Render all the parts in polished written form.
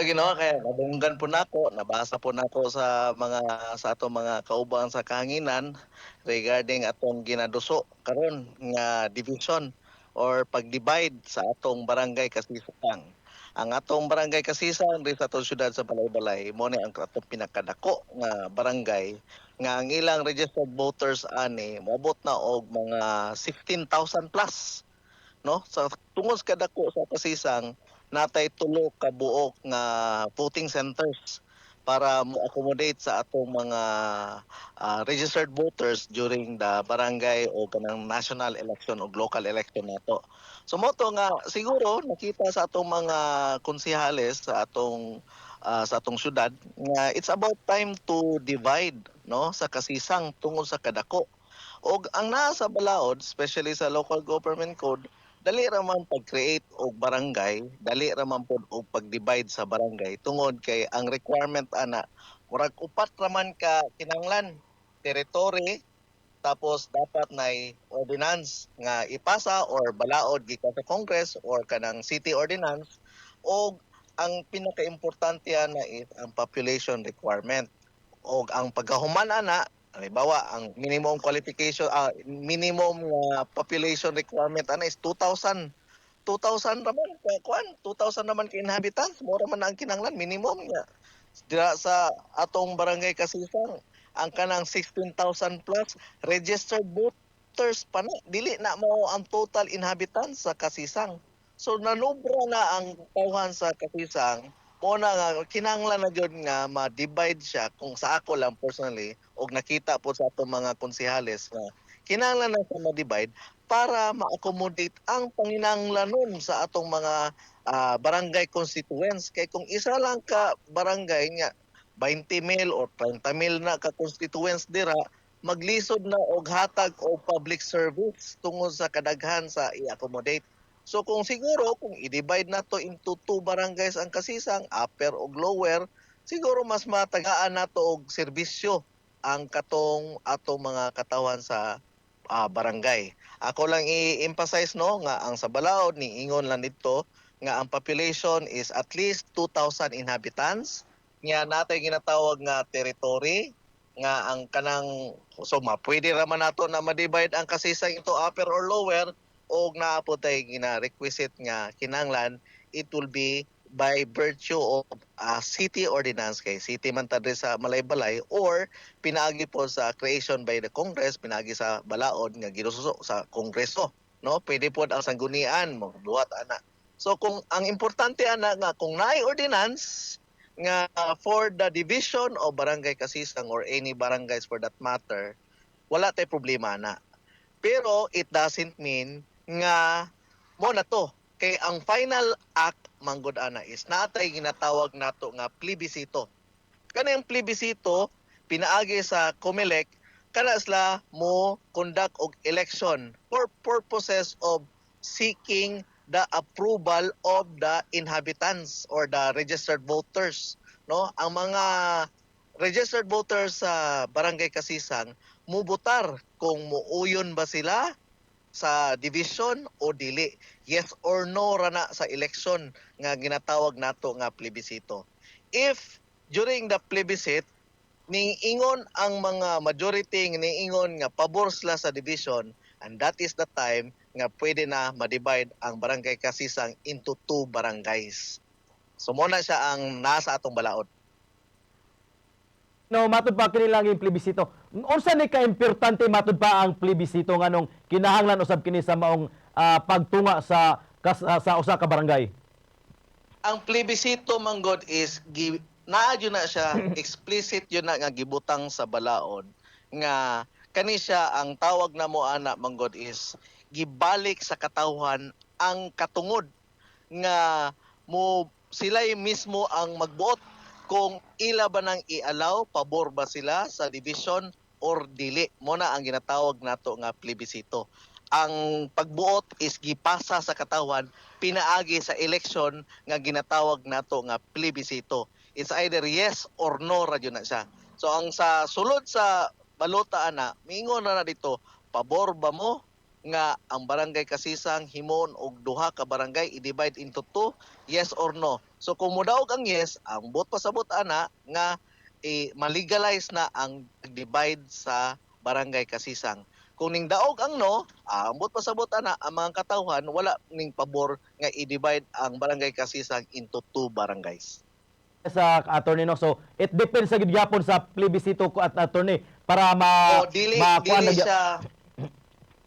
Ginoo kay nadunggan po nako, nabasa po nako sa atong mga kauban sa kahanginan regarding atong ginaduso karon nga division or pag-divide sa atong barangay kasisang. Ang atong barangay kasisang diri sa atong syudad sa Balay-Balay mo ni ang atong pinakadako nga barangay nga ang ilang registered voters ani moabot na og mga 16,000 plus, no? Sa tungod sa kadako sa kasisang natay tulo ka buok nga voting centers para mo-accommodate sa atong mga registered voters during the barangay o kanang national election o local election nato. So mo to nga siguro nakita sa atong mga konsehales sa atong syudad nga it's about time to divide, no, sa kasisang tungod sa kadako. Og ang naa sa balaod, especially sa local government code, dali ra man pag-create og barangay, dali ra man pod og pag-divide sa barangay tungod kay ang requirement ana murag upat ra man ka kinahanglan territory, tapos dapat nay ordinance nga ipasa or balaod gikan sa Congress or kanang city ordinance, og ang pinakaimportante ana is ang population requirement. Og ang pagkahuman ana, halimbawa ang minimum qualification minimum population requirement ana is 2,000. 2,000 raman ka kuan, 2,000 naman ka inhabitants, mo ra man ang kinahanglan minimum nga. Dira sa atong barangay Kasisang, ang kanang 16,000 plus registered voters pa na, dili na mo ang total inhabitants sa Kasisang. So nanubra na ang tawhan sa Kasisang, mo na nga kinahanglan na gyud nga ma-divide siya kung sa ako lang personally og nakita po sa atong mga konsehales nga kinahanglan na siya ma-divide para ma-accommodate ang panginahanglanon sa atong mga barangay constituents. Kay kung isa lang ka barangay nga 20,000 o 30,000 na ka constituents dira, maglisod na og hatag o public service tungod sa kadaghan sa i-accommodate. So kung siguro kung i-divide na to into two barangays ang Kasisang, upper o lower, siguro mas matagaan nato og serbisyo ang atong mga katawan sa barangay. Ako lang i-emphasize no nga ang sa Balaod ni ingon lang dito nga ang population is at least 2,000 inhabitants. Nga natay ginatawag nga territory nga ang kanang so pwede ra man nato na ma-divide ang Kasisang into upper or lower, og naapod tay gina-requisite nga kinahanglan it will be by virtue of city ordinance, kay city man ta sa Balay-Balay or pinaagi po sa creation by the Congress, pinaagi sa balaod nga ginususo sa Kongreso, no? Pwede po ang sanggunian mo buhat ana. So kung ang importante ana nga kung naay ordinance nga for the division of barangay Kasisang or any barangays for that matter, wala tay problema na. Pero it doesn't mean nga mo na to. Kay ang final act manggod ana is natay ginatawag nato nga plebisito. Kanang plebisito pinaagi sa COMELEC kana sila mo conduct og election for purposes of seeking the approval of the inhabitants or the registered voters, no? Ang mga registered voters sa Barangay Kasisang mubotar kung muuyon ba sila sa division o dili. Yes or no ra na sa election nga ginatawag nato nga plebisito. If during the plebiscite niingon ang mga majority nga niingon nga pabor sila sa division, and that is the time nga pwede na ma-divide ang Barangay Kasisang into two barangays. So mo na siya ang nasa atong balaod. No, matud pa kini lang yung plebisito. Unsa ni ka importante matud pa ang plebisito nganong kinahanglan usab kini sa maong pagtunga sa usa ka barangay? Ang plebisito manggod is naa yun na siya explicit yun na nga gibutang sa balaod nga kani siya ang tawag na mo ana manggod is gibalik sa katawhan ang katungod nga mo sila mismo ang magbuot kung ila ba nang i-allow, pabor ba sila sa division or dili. Mo na ang ginatawag nato nga plebisito. Ang pagbuot is gipasa sa katawan pinaagi sa election nga ginatawag nato nga plebisito. It's either yes or no ra na siya. So ang sa sulod sa balota ana, mingon na dito, pabor ba mo nga ang barangay Kasisang himon og duha ka barangay i-divide into two, yes or no? So kung modaog ang yes, ang bot pasabot ana nga malegalize na ang divide sa barangay Kasisang. Kung ning daog ang no, ambot pasabot ana ang mga katawhan wala ning pabor nga i-divide ang barangay Kasisang into two barangays. Sa attorney no. So it depends sa gyapon sa plebisito ko at attorney para O dili makuha dili na siya.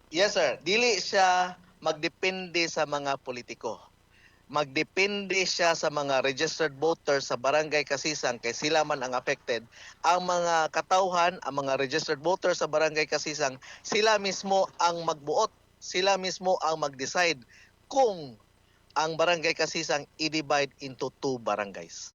Yes sir, dili siya magdepende sa mga politiko. Magdepende siya sa mga registered voters sa barangay Kasisang kay sila man ang affected. Ang mga katawhan, ang mga registered voters sa barangay Kasisang, sila mismo ang magbuot. Sila mismo ang mag-decide kung ang barangay Kasisang i-divide into two barangays.